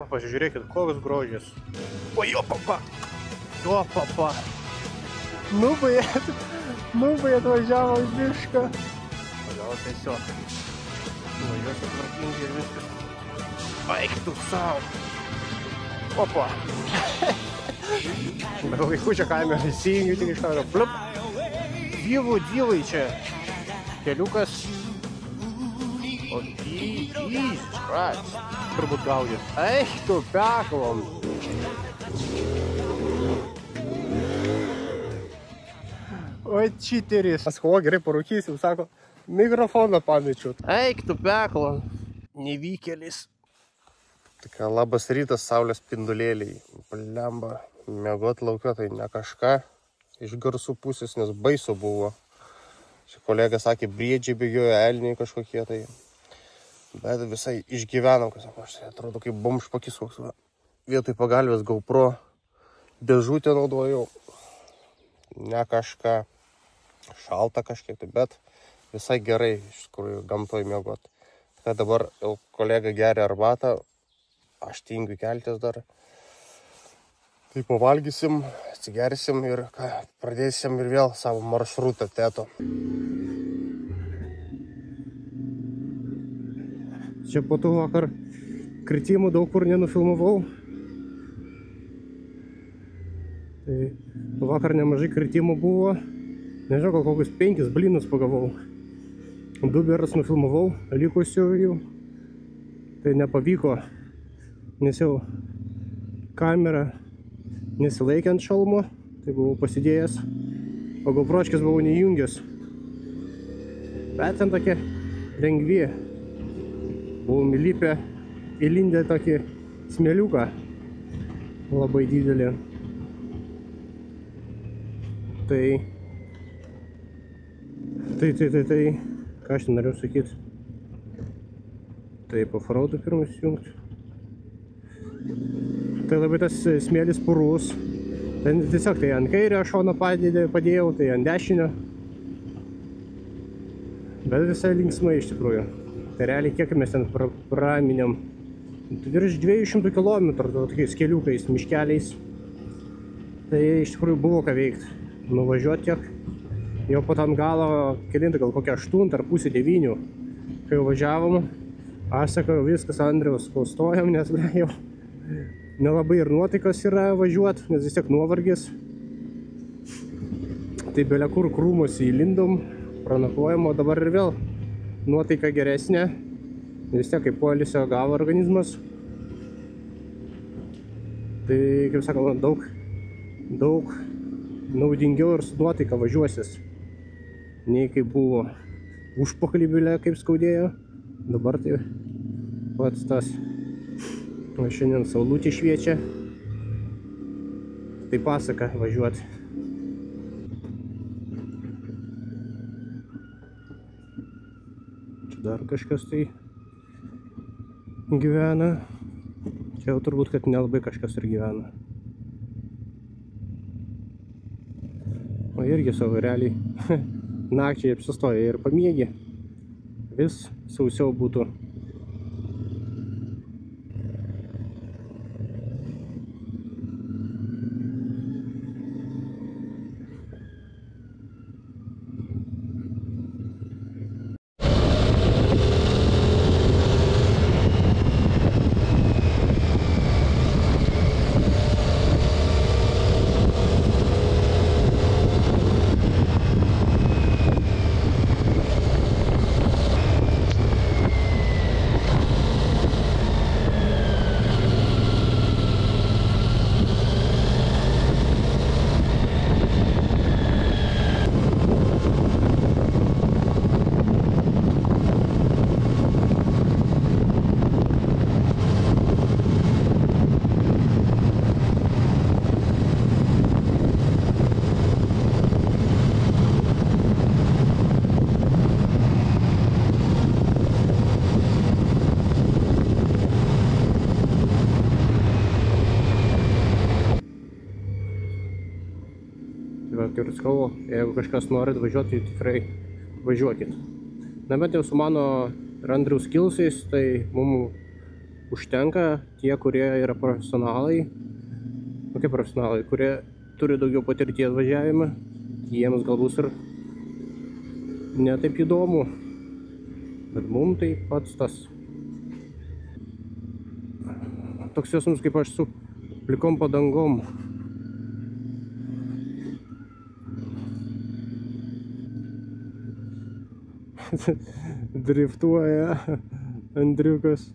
Pasižiūrėkit, koks grožis. O jo papa. Jo papa. Nubai atvažiavo į mišką. O gal tiesiog. Važiuosi tvarkingai ir viskas. Eik tu savo. Opa. Bet vaikučio kamerą įsijungiu tik iš karto. Pliup. Dievai čia. Keliukas. O Jesus Christ. Turbūt gaudys. Eik tu peklom. O čiteris. Paskovo gerai parūkysim, sako, mikrofoną pamečiu. Eik tu peklom. Nevykėlis. Tokia labas rytas, saulės spindulėliai. Blemba, miegot laukia tai ne kažką iš garsų pusės, nes baisu buvo. Čia kolega sakė, briedžiai bėgioja, elniai kažkokie tai. Bet visai išgyvenam, kas sako, aš atrodo kaip bomžpakis koks. Vietoj pagalvės GoPro dėžutę naudojau. Ne kažką, šalta kažkiek, bet visai gerai iš tikrųjų gamtoj miegot. Tai dabar jau kolega geria arbatą, aš tingiu keltis dar. Tai pavalgysim, atsigersim ir pradėsim ir vėl savo maršrutą teto. Čia po to vakar kritimų daug kur nenufilmavau. Tai vakar nemažai kritimų buvo. Nežinau, gal kokius 5 blynus pagavau. 2 beras nufilmavau, likusių jų. Tai nepavyko, nes jau kamera nesilaikė ant šalmo. Tai buvau pasidėjęs, o GoPročkės buvau neįjungęs. Bet ten tokie lengvi. Buvom įlindę tokį smėliuką labai didelį. Tai, ką aš norėjau sakyti? Tai offroad'ą pirmas įjungti. Tai labai tas smėlis purus. Tai tiesiog tai ant kairio šono padėjau, tai ant dešinio. Bet visai linksmai iš tikrųjų. Tai realiai kiek mes ten praminėm. Virš 200 km tokiais keliukais, miškeliais. Tai iš tikrųjų buvo ką veikti. Nuvažiuoti tiek. Jau po tam galo kelintą, gal kokią 8 ar pusę 9. Kai jau važiavom, aš sakau, viskas Andriaus, stojam, nes jau nelabai ir nuotaikas yra važiuoti, nes vis tiek nuovargis. Tai belia kur krūmus įlindom, pranakojom, o dabar ir vėl nuotaika geresnė, vis tiek kaip poilsio gavo organizmas. Tai, kaip sakoma, daug naudingiau ir su nuotaika važiuosis, nei kaip buvo užpakalį bilę, kaip skaudėjo. Dabar tai pats tas. O šiandien saulutė šviečia. Tai pasaka važiuoti. Dar kažkas tai gyvena. Čia jau turbūt, kad nelabai kažkas ir gyvena. O irgi savo realiai nakčiai apsistoja ir pamiegi. Vis sausiau būtų. Ir sakau, jeigu kažkas norit važiuoti, tai tikrai važiuokit. Na, bet jau su mano ir Andriaus kilsais, tai mums užtenka tie, kurie yra profesionalai, nu kaip profesionalai, kurie turi daugiau patirties važiavime, jiems galbūt ir ne taip įdomu, bet mums tai pats tas. Toks jausmas kaip aš su plikom padangom. Driftuoja Andriukas.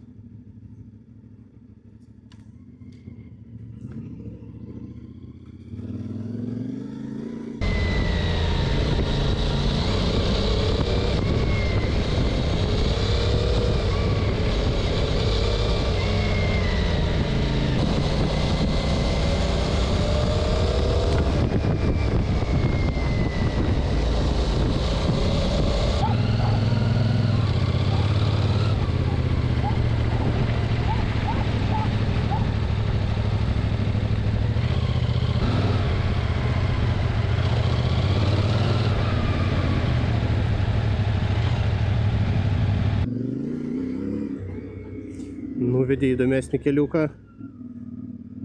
Nuvedė įdomesnį keliuką.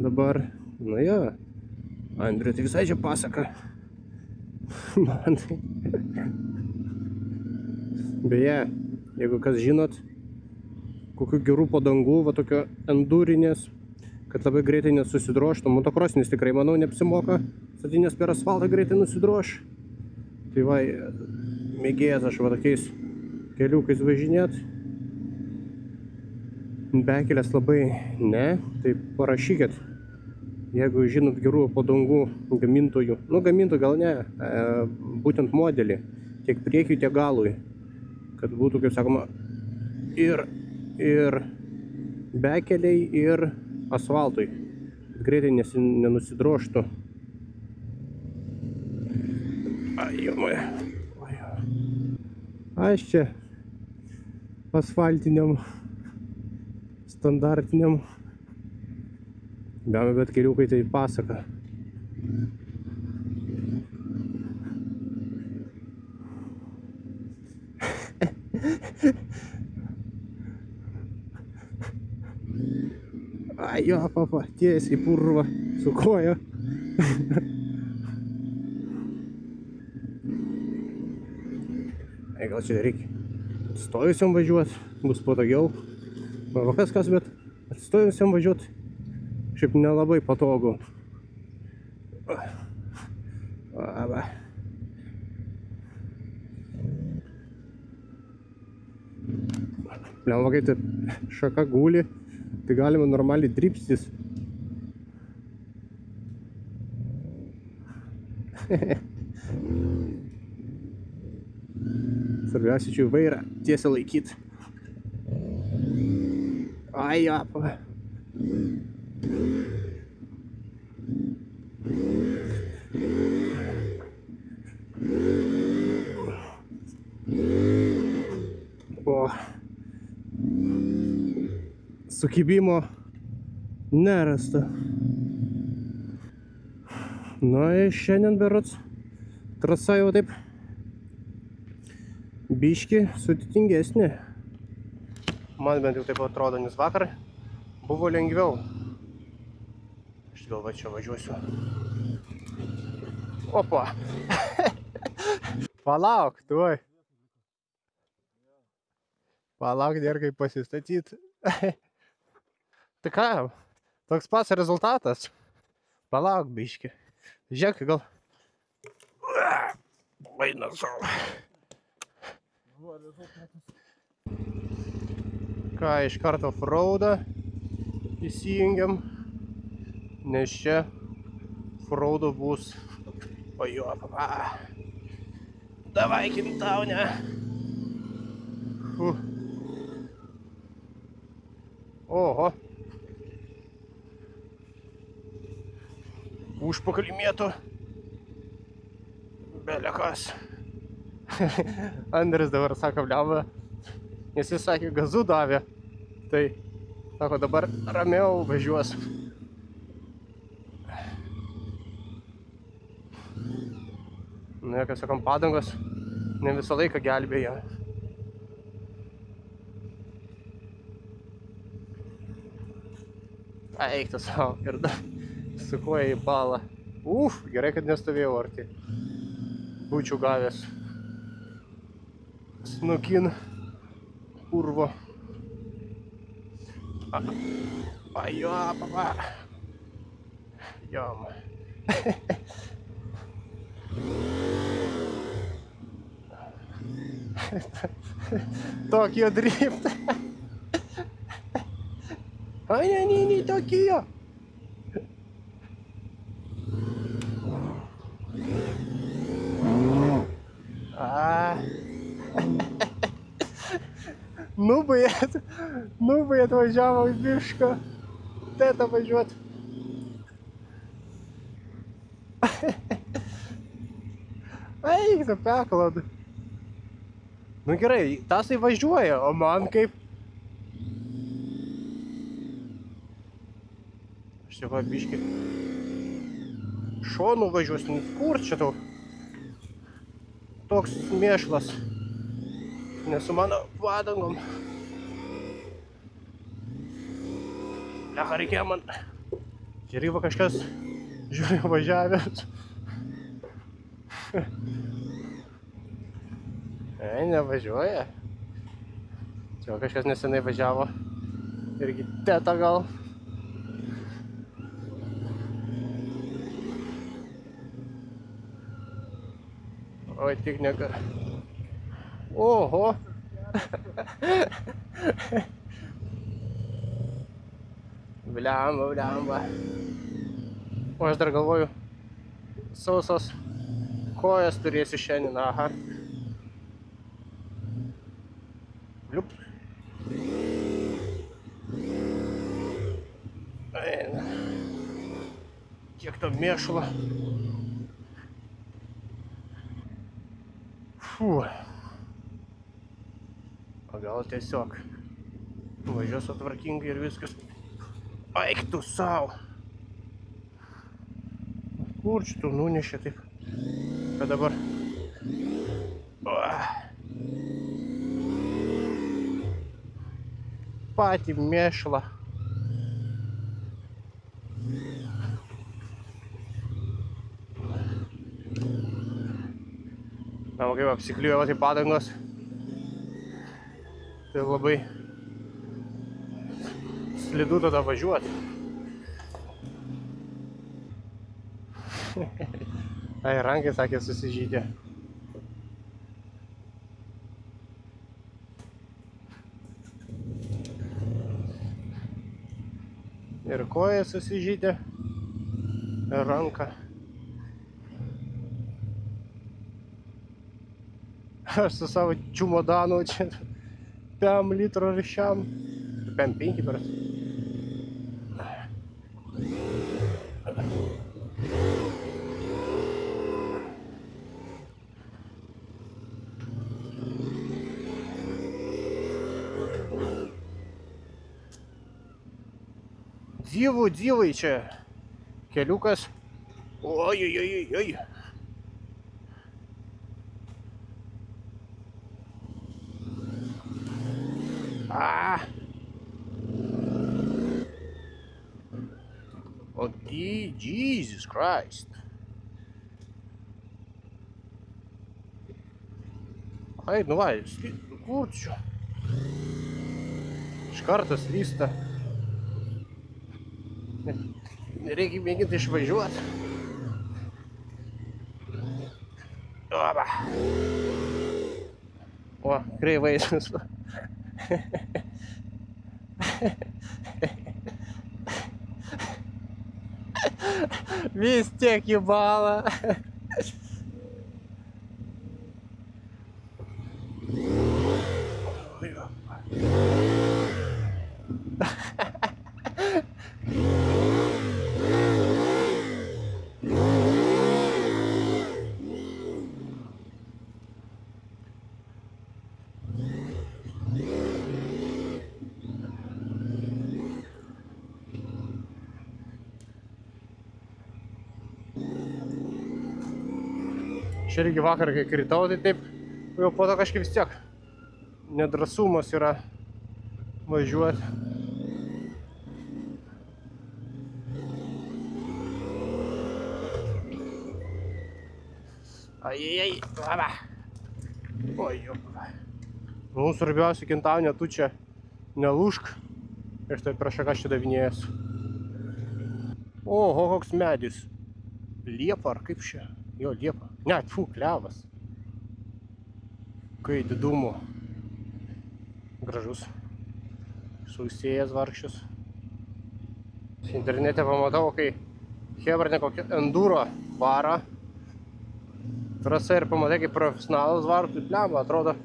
Dabar, nu jo, Andriu tai visai čia pasaka. Man tai. Beje, jeigu kas žinot, kokių gerų padangų, va tokio endurinės, kad labai greitai nesusidroštų. Motokrosinis tikrai, manau, neapsimoka. Statinės per asfaltą greitai nusidroš. Tai va, mėgėjas aš va tokiais keliukais važinėt. Bekelės labai ne, tai parašykit, jeigu žinot gerų padangų gamintojų, nu gamintojų gal ne, būtent modelį, tiek priekiui, tiek galui, kad būtų, kaip sakoma, ir bekeliai, ir asfaltui, greitai nenusidroštų. Aš čia asfaltiniam standartiniam, bet keliukai tai pasaka. Ai jo, papa, tiesiai purva su koja. Gal čia reikia atstojusiam važiuoti, bus patogiau. Va kas, bet atstojusiam važiuoti šiaip nelabai patogu. Lemva, kai tai šaka guli, tai galima normaliai dripstis. Svarbiausia čia vairą tiesiai laikyti. Ai, apa. O. Sukibimo nerasta. Na, šiandien berods trasa jau taip biški sudėtingesnė. Man bent jau taip atrodo, nes vakar buvo lengviau. Aš gal va čia važiuosiu. Opa! Palauk, tuoj. Palauk, nėra kaip pasistatyti. Tai ką, toks pats rezultatas. Palauk, biški. Žiūrėk, gal... Vaina savo. Ką, iš karto offroadą įsijungiam, nes čia offroado bus. Ojo, papa. Davai, Kintaune. Oho. Užpakalį mėtų. Belekas. Andris dabar sako, bliava. Nes jis sakė, gazu davė, tai, sako, dabar ramiau važiuos. Nu, kaip sakom, padangos ne visą laiką gelbėja. Eik tu savo. Ir dar su koja į balą. Gerai, kad nestovėjau arti. Būčiau gavęs snukin urvo. Jo, papa. Jom. Tokio drift. Ai, ne, Tokio. Nubai atvažiavo į mišką. Teta važiuot. Eik, tu peklad. Nu gerai, tasai važiuoja, o man kaip? Aš čia va biškį šonu važiuosiu, kur čia tau? Toks mėšlas. Ne su mano padangom. Lecha, reikėjo man. Gerai va kažkas žiūrėjo važiavęs. Nevažiuoja. Čia kažkas nesenai važiavo. Irgi teta gal. Oi, tik neka. Oho. Bliamba. O aš dar galvoju, sausos kojas turėsiu šiandien, aha. Liup. Eina. Kiek to mėšlo. Fū. O gal tiesiog važiuosiu tvarkingai ir viskas. Eik tu savo. Kur čia tu nunešė taip? Kad dabar... Patį mėšlą. Na, kaip apsikliuoja tai padangos. Tai labai slidu tada važiuoti. Ai, rankai, sakė, susižydė. Ir koja susižydė, ir ranka. Aš su savo čiumodanu čia 5 litro ryšiam. 5 beras. Dyvai čia keliukas. Oi. O, Jesus Christ. Ai, nu va, kur čia? Iš karto slysta. Reikia mėginti išvažiuoti. Oba. O, kreivai. Vis tiek į balą. Čia irgi vakar, kai kritau, tai taip, jau po to kažkaip vis tiek nedrasumas yra važiuoti. Ai, laba. Oi, jo. Nu, svarbiausia, Kintaunė, tu čia nelūžk. Ir štai prieš ką čia davinėjęs. Oho, koks medis. Liepa ar kaip čia? Jo, liepa. Ne, klevas. Kai didumo. Gražus. Sausėjęs vargščius. Internete pamatau, kai hebra kokia enduro varo. Trasa ir pamatai, kaip profesionalas varo, tai plemba, atrodo.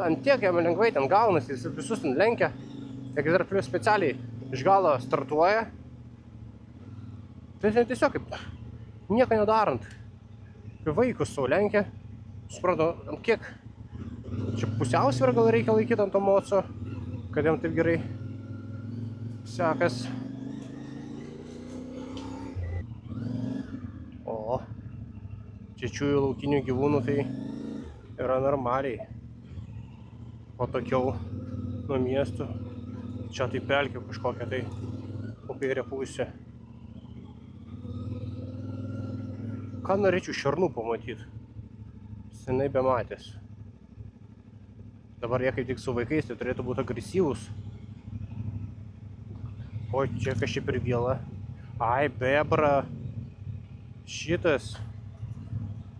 Ant tiek jam lengvai ten gaunasi, jis visus ten lenkia. Tiek dar plius specialiai iš galo startuoja. Tai tiesiog kaip nieko nedarant. Kaip vaikus savo lenkia. Suprantu, ant kiek čia pusiausvyrą gal reikia laikyti ant to moco, kad jam taip gerai sekas. O, čiačiųjų laukinių gyvūnų tai yra normaliai. O tokiau nuo miestų. Čia tai pelkė kažkokia tai po kairę pusę. Ką norėčiau šernų pamatyti? Senai bematęs. Dabar jie kaip tik su vaikais, tai turėtų būti agresyvūs. O čia kažkaip ir viela. Ai, bebra. Šitas.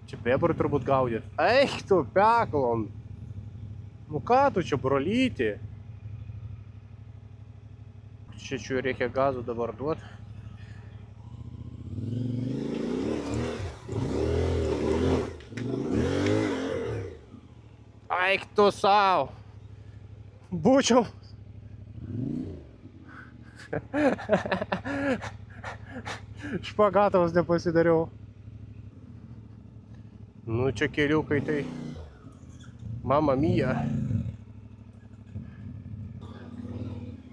Čia bebrų turbūt gaudyt. Eik tu, peklon. Nu ką tu čia, brolyti? Čia reikia gazų dabar duoti. Eik tu sau. Būčiau. Špagatavas nepasidariau. Nu čia keliukai tai. Mama mia.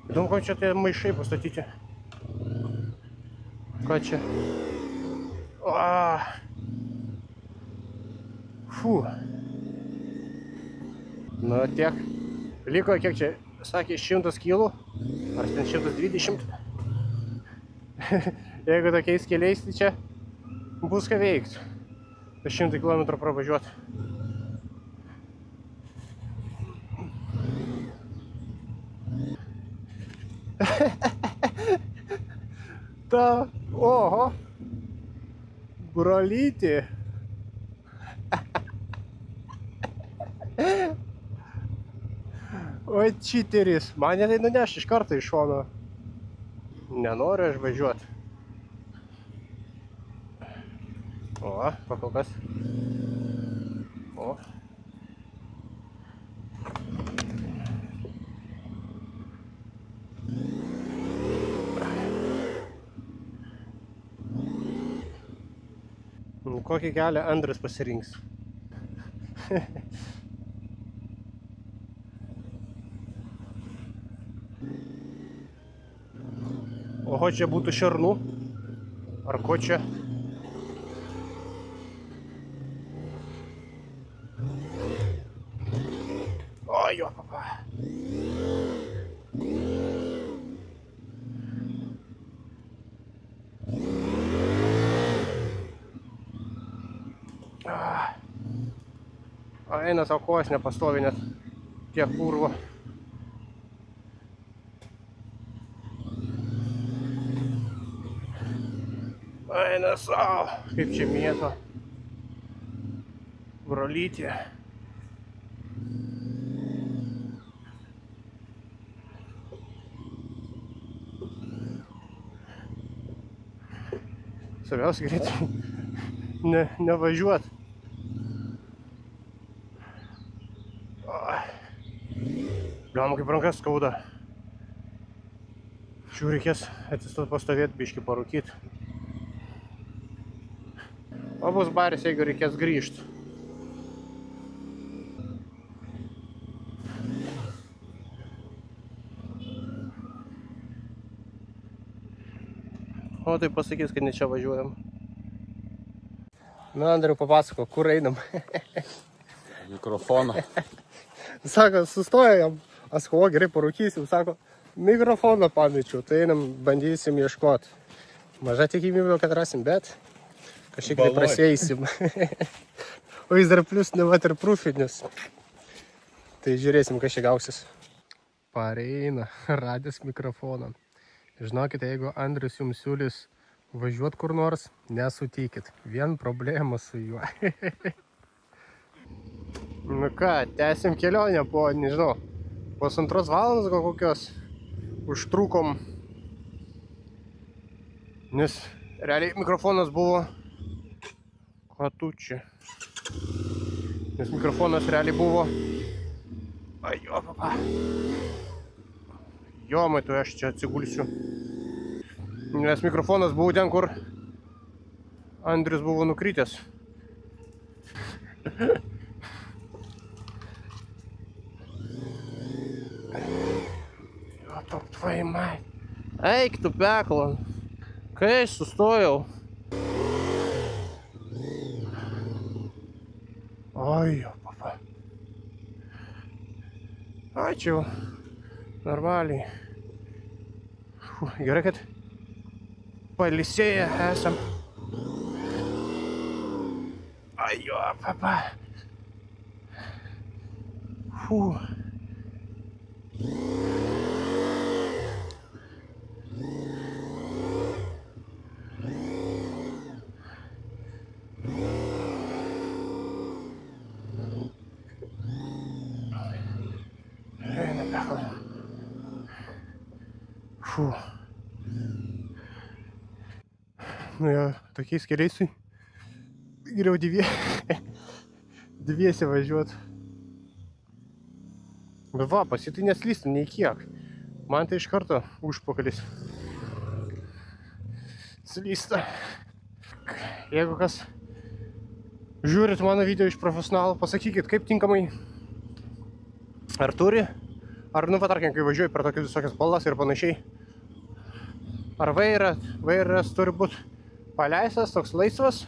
Įdomu, ką čia tie maišai pastatyti. Ką čia? Fū. Nu tiek. Liko kiek čia? Sakė 100 kilų. Ar ten 120. Jeigu tokiais keliais, tai čia bus ką veikti. 100 km pravažiuoti. Ta, oho, brolyti. Oi, čiteris. Mane tai nuneš iš karto iš šono. Nenoriu aš važiuoti. O, pakolkas. O. Kokį kelią Andrius pasirinks. Oho, čia būtų šernų. Ar ko čia? O, jo, papa. Eina savo kojas nepastovi, net tiek purvo. Eina savo, kaip čia mėto. Brolytė. Svarbiausia greitai nevažiuot. Bliam, kaip rankas skauda. Šių reikės atsistot pastovėti, biškį parūkyti. O bus baris, jeigu reikės grįžti. O tai pasakys, kad ne čia važiuojam. Na, Andriu, papasako, kur einam? Mikrofoną. Sako, sustoja jam, asko, gerai parūkysim, sako, mikrofoną pamečiau, tai einam, bandysim ieškoti. Maža tikimybė, kad rasim, bet kažkiek tai prasieisim. O jis dar plius ne waterproofinis. Tai žiūrėsim, kas čia gausis. Pareina, radęs mikrofoną. Žinokite, jeigu Andrius jums siūlys važiuot kur nors, nesutikit. Vien problema su juo. Nu ką, tęsim kelionę po, nežinau, 1,5 valandos gal kokios užtrukom. Nes realiai mikrofonas buvo... Ką tu čia? Nes mikrofonas realiai buvo... Ai, jo, papa. Jo, maitu, aš čia atsigulsiu. Nes mikrofonas buvo ten, kur Andrius buvo nukritęs. Jo, top tvai, mai. Eik, tu pekla. Kai sustojau. Oi, jo, papa. Ačiū. Normaliai. Gerai, kad pailsėję esam. Ai, jo, papa. Nu jo, tokiais keliais geriau dviese važiuot. Bet va, pas jį tai neslystų nei kiek. Man tai iš karto užpakalis slysta. Jeigu kas žiūrit mano video iš profesionalų, pasakykit, kaip tinkamai ar turi, ar nu patarkim, kai važiuoju per tokias visokias balas ir panašiai. Ar vairas turi būti paleistas, toks laisvas,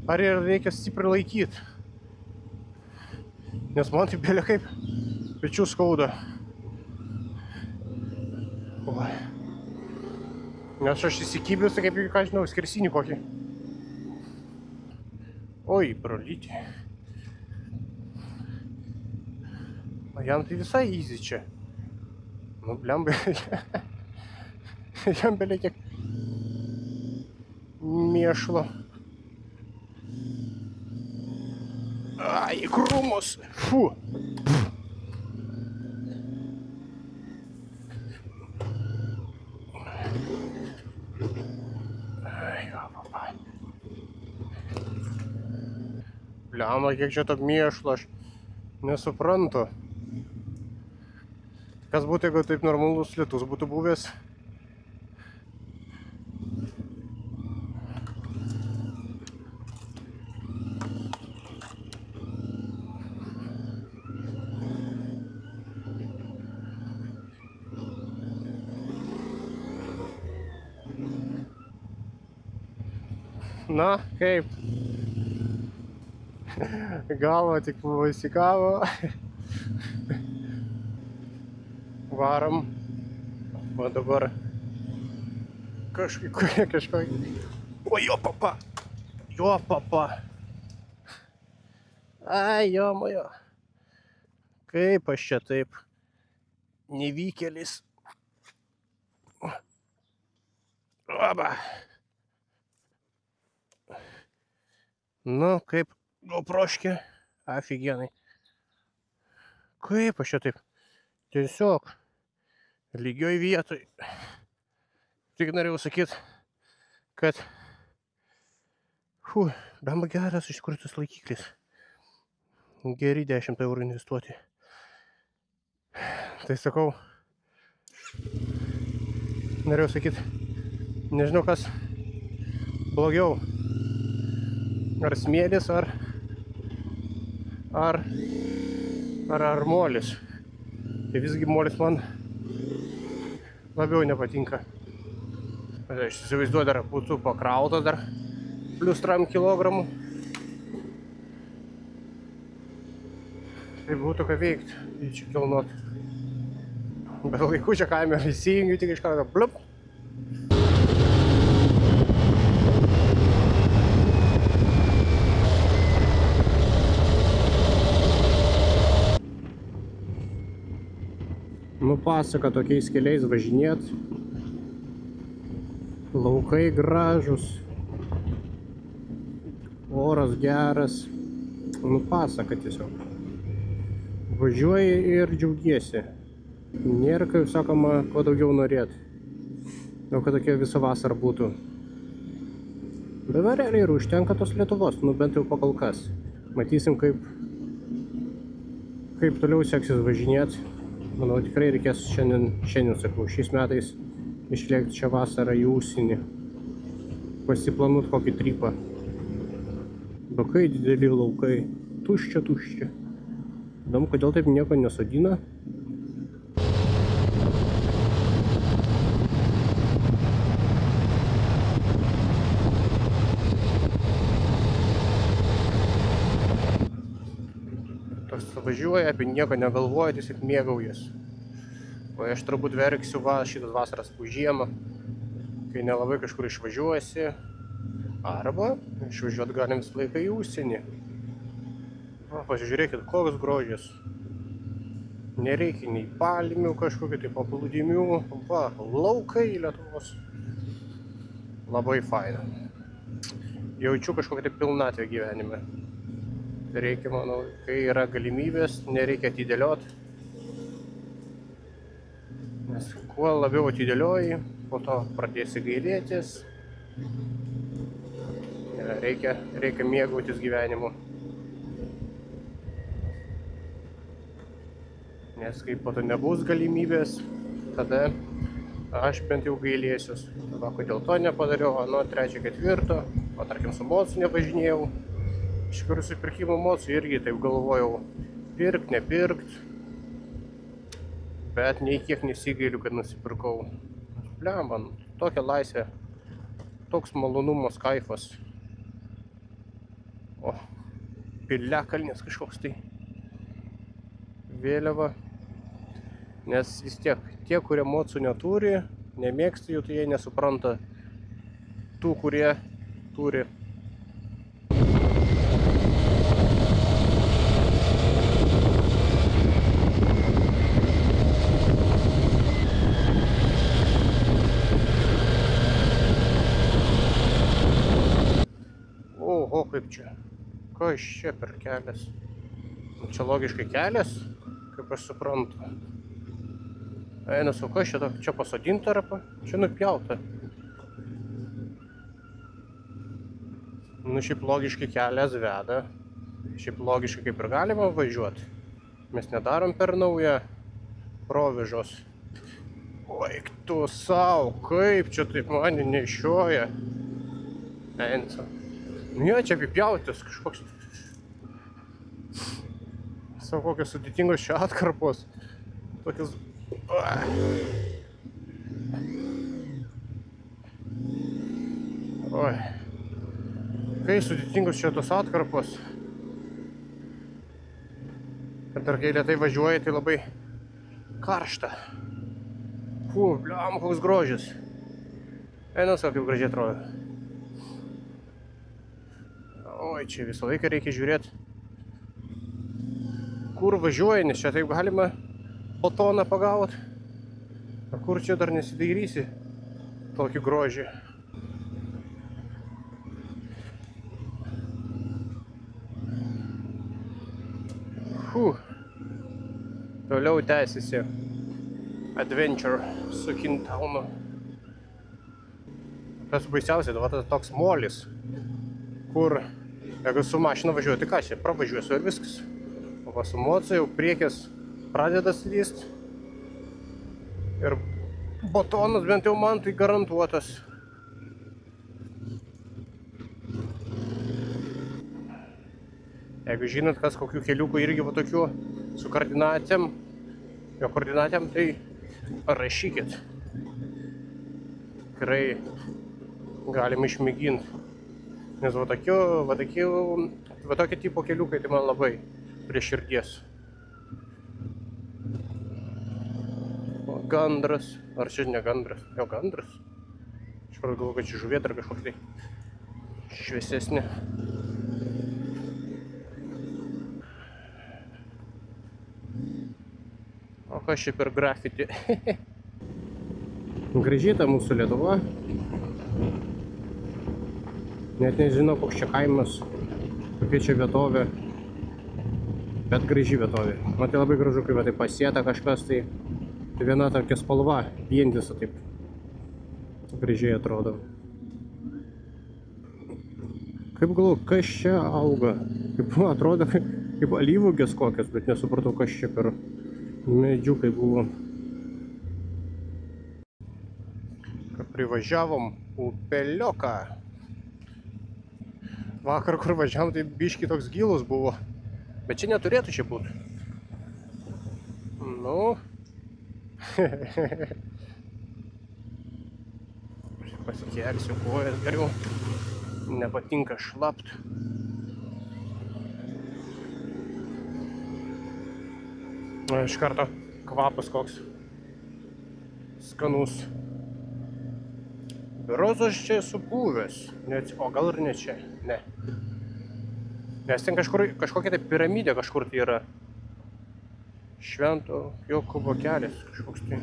ar ir reikia stipriai laikyti. Nes man tai bėlė kaip pečių skauda. Oi. Nes aš įsikibęs, kaip, ką žinau, skersinį kokį. Oi, brolytė. O jam tai visai easy čia. Nu, blembai. Jam bėlė kiek mėšlo. Ai, krūmus. Fu. Ai, jo, papa. Blemba, kiek čia tok mėšlo, aš nesuprantu. Kas būtų, jeigu taip normalus lietus būtų buvęs? Na, kaip? Galva tik įsikavo. Varom. O dabar kažkokį. O jo, papa. Jo, papa. Ai, jo, mojo. Kaip aš čia taip nevykėlis. Oba. Nu, kaip GoProškė, aфиgenai. Kaip aš čia taip, tiesiog lygioj vietoj. Tik norėjau sakyti, kad blemba geras iš tikrųjų tas laikiklis. Geri 10 eurų investuoti. Tai sakau, norėjau sakyti, nežinau kas blogiau. Ar smėlis, ar molis. Tai visgi molis man labiau nepatinka. Aš įsivaizduoju, dar būtų pakrautas dar plius 3 kilogramų. Tai būtų ką veikti, jį čia kilnot. Bet laiku čia kamerą įsijungiu, tik iš karto blup. pasaka tokiais keliais važinėt. Laukai gražus. Oras geras. Nu, pasaka tiesiog. Važiuoji ir džiaugiesi. Nėra, kaip sakoma, ko daugiau norėt. Nu, kad tokia visa vasara būtų. Bet realiai ir užtenka tos Lietuvos, nu bent jau pakol kas. Matysim, kaip toliau seksis važinėti. Manau, tikrai reikės šiandien sakau, šiais metais išlėkti šią vasarą į užsienį. Pasiplanuot kokį tripą. Bakai dideli laukai. Tuščia. Įdomu, kodėl taip nieko nesodina. Važiuoja, apie nieko negalvoja, tiesiog mėgaujas. O aš turbūt verksiu šitas vasaras už žiemą, kai nelabai kažkur išvažiuosi. Arba išvažiuot galim visą laiką į užsienį. Pasižiūrėkit, koks grožis. Nereikia nei palmių kažkokių, tai paplūdimių. Laukai Lietuvos. Labai faina. Jaučiu kažkokią tai pilnatvę gyvenime. Reikia, manau, kai yra galimybės, nereikia atidėliot. Nes kuo labiau atidėlioji, po to pradėsi gailėtis. Reikia mėgautis gyvenimu. Nes kai po to nebus galimybės, tada aš bent jau gailėsius. Tada, kodėl to nepadariau, nuo 3-4, o tarkim su mocu nevažinėjau. Iš tikrųjų su pirkimo mocu irgi taip galvojau, pirkt, nepirkt. Bet nei kiek nesigailiu, kad nusipirkau. Blemba, tokia laisvė, toks malonumas, kaifas. O, piliakalnis kažkoks tai. Vėliava. Nes vis tiek, tie, kurie mocų neturi, nemėgsta jų, tai jie nesupranta tų, kurie turi. Oho, kaip čia. Kas čia per kelias? Čia logiškai kelias, kaip aš suprantu. Eina, su kas čia pasodinta arba? Čia nupjauta. Nu, šiaip logiškai kelias veda. Šiaip logiškai kaip ir galima važiuoti. Mes nedarom per naują provėžos. Oi, tu sau, kaip čia taip mane nešioja. Eina. Nu, jo, čia apipjautis kažkoks. Savo kokios sudėtingos čia atkarpos. Tokios... Oi. Kai sudėtingos čia tos atkarpos. Ir dar kai lėtai važiuoja, tai labai karšta. Bliam, koks grožis. Eina, savo kaip gražiai atrodo. Oi, čia visą laiką reikia žiūrėti, kur važiuoja, nes čia taip galima batoną pagauti. O kur čia dar nesidairysi tokį grožį. Toliau tęsiasi adventure su Kintaunu. Tas baisiausiai, toks molis, kur jeigu su mašina važiuoju, tai ką čia, pravažiuosiu ir viskas. O su mocu jau priekis pradeda slyst. Ir batonas bent jau man tai garantuotas. Jeigu žinot, kas kokių keliukų irgi va tokių su koordinatėm, tai rašykit. Tikrai galim išmėginti. Nes va tokie tipo keliukai tai man labai prie širdies. O gandras. Ar čia ne gandras? Jo, gandras. Iš pradžių galvoju, kad čia žuvėt ar kažkokia tai šviesesnė. O kas čia per grafiti. Gražiai ta mūsų Lietuva. Net nežinau, koks čia kaimas, kokia čia vietovė. Bet graži vietovė. Man tai labai gražu, kai va tai pasėta kažkas, tai viena tokia spalva, vientisa taip gražiai atrodo. Kaip galvoju, kas čia auga? Kaip atrodo, kaip alyvuogės kokios, bet nesupratau, kas čia per medžiukai buvo. Privažiavom upelioką. Vakar, kur važiavom, tai biški toks gilus buvo. Bet čia neturėtų čia būti. Nu. Pasikelsiu kojas geriau. Nepatinka šlapt. Iš karto kvapas koks skanus. Berods aš čia esu buvęs, o gal ir ne čia, ne. Nes ten kažkokia tai piramidė kažkur tai yra. Švento Jokūbo kelias kažkoks tai.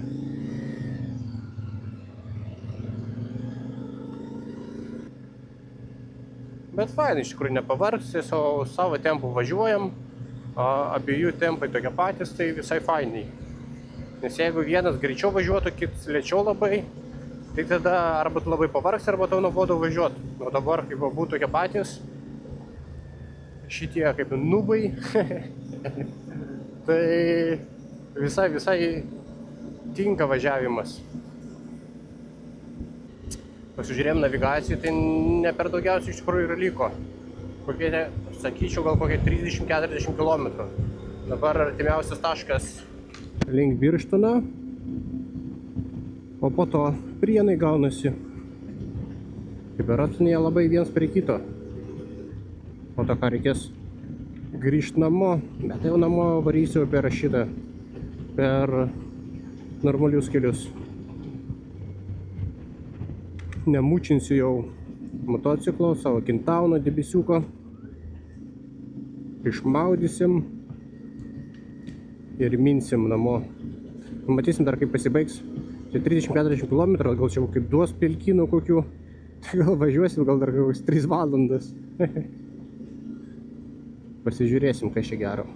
Bet fainai, iš tikrųjų nepavargsi, savo tempu važiuojam. Abiejų tempai tokie patys, tai visai fainiai. Nes jeigu vienas greičiau važiuotų, kitas lėčiau labai, tai tada arba tu labai pavargsi, arba tau nuobodu važiuoti. O dabar, kaip būtų tokie patys, šitie kaip nubai, tai visai tinka važiavimas. Pasižiūrėjom navigacijų, tai ne per daugiausiai iš tikrųjų ir liko. Kokie, sakyčiau, gal kokie 30-40 km. Dabar artimiausias taškas link Birštono, o po to Prienai gaunasi. Kaip ir atsinėje labai viens prie kito. Po to ką reikės grįžti namo, bet jau namo varysiu per šitą, per normalius kelius. Nemučinsiu jau motociklo, savo Kintauno debesiuko. Išmaudysim ir minsim namo. Matysim dar kaip pasibaigs. Čia 30-40 km, gal čia kaip duos pelkynų kokių. Tai gal važiuosim, gal dar 3 valandas. Pasižiūrėsim, kas čia gero.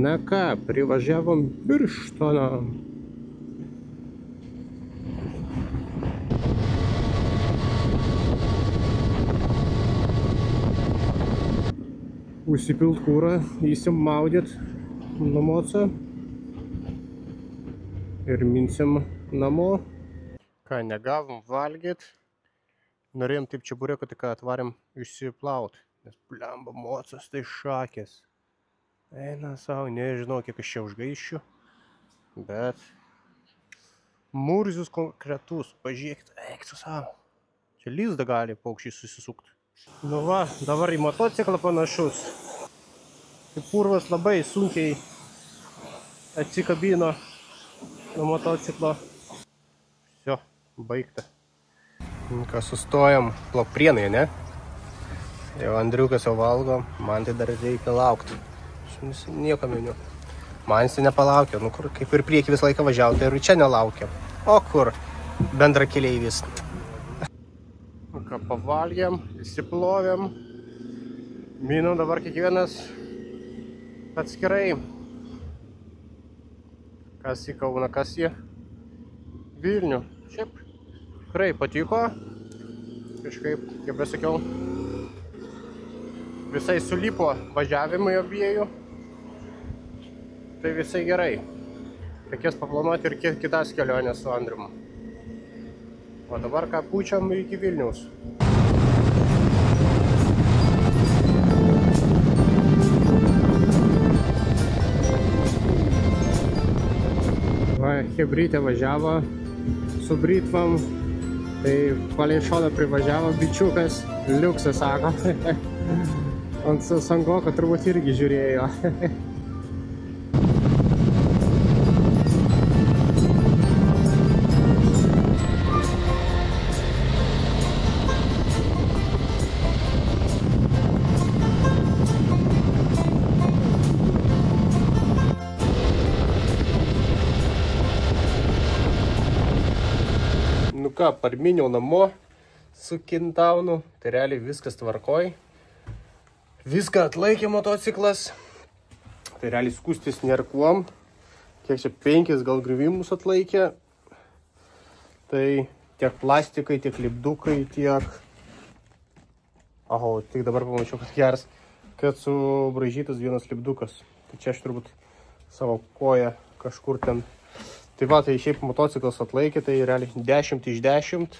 Na ką, privažiavom Birštoną. Užsipilt kūrą, įsimaudyt namoca ir minsim namo. Ką, negavom valgyt. Norėjom taip čeburėko, tai ką atvarėm išsiplaut. Nes blemba mocas, tai šakės. Eina savo, nežinau, kiek aš čia užgaiščiu, bet murzius konkretus, pažiūrėkit, eik tu savo. Čia lizdą gali paukščiai susisukti. Nu va, dabar į motociklą panašus. Tai purvas labai sunkiai atsikabino nuo motociklo. Всё, baigta. Ką, sustojam Prienai, ne? Jau Andriukas jau valgo, man tai dar reikia laukti. Nieko meniu. Man jis nepalaukia, nu kur, kaip ir priekį visą laiką važiavo, tai ir čia nelaukia. O kur? Bendra keleivis. Ką, pavalgėm, įsiplovėm. Minam dabar kiekvienas atskirai. Kas į Kauną, kas į Vilnių. Šiaip tikrai patiko. Kažkaip, kaip besakiau, visai sulipo važiavimai abiejų. Tai visai gerai. Reikės paplanuoti ir kitas kelionės su Andrium. O dabar ką, pučiam iki Vilniaus. Va, hebrytė važiavo su britvam. Tai palei šoną privažiavo bičiukas, liuksas sako. Ant Sangoko turbūt irgi žiūrėjo. Nu ką, parminiau namo su Kintaunu, tai realiai viskas tvarkoj. Viską atlaikė motociklas. Tai realiai skustis nėra kuom. Kiek čia 5 gal griuvimus atlaikė. Tai tiek plastikai, tiek lipdukai, tiek... Oho, tik dabar pamačiau, kad geras, kad subraižytas vienas lipdukas. Tai čia aš turbūt savo koją kažkur ten... Tai va, tai šiaip motociklas atlaikė, tai realiai 10 iš 10.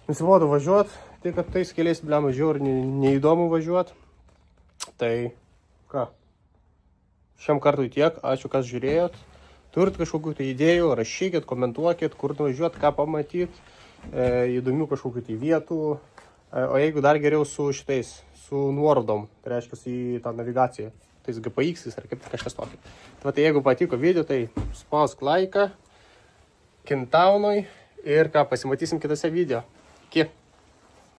Nesibodo važiuot, tai kad tais keliais blema žiaur neįdomu važiuot. Tai ką, šiam kartui tiek, ačiū kas žiūrėjot. Turit kažkokių tai idėjų, rašykit, komentuokit, kur nuvažiuot, ką pamatyt, įdomių kažkokių tai vietų. O jeigu dar geriau su šitais, su nuorodom, tai reiškia į tą navigaciją. Tais GPX-ais ar kaip kažkas tokio. Tai jeigu patiko video, tai spausk laiką Kintaunui ir ką, pasimatysim kitose video. Iki.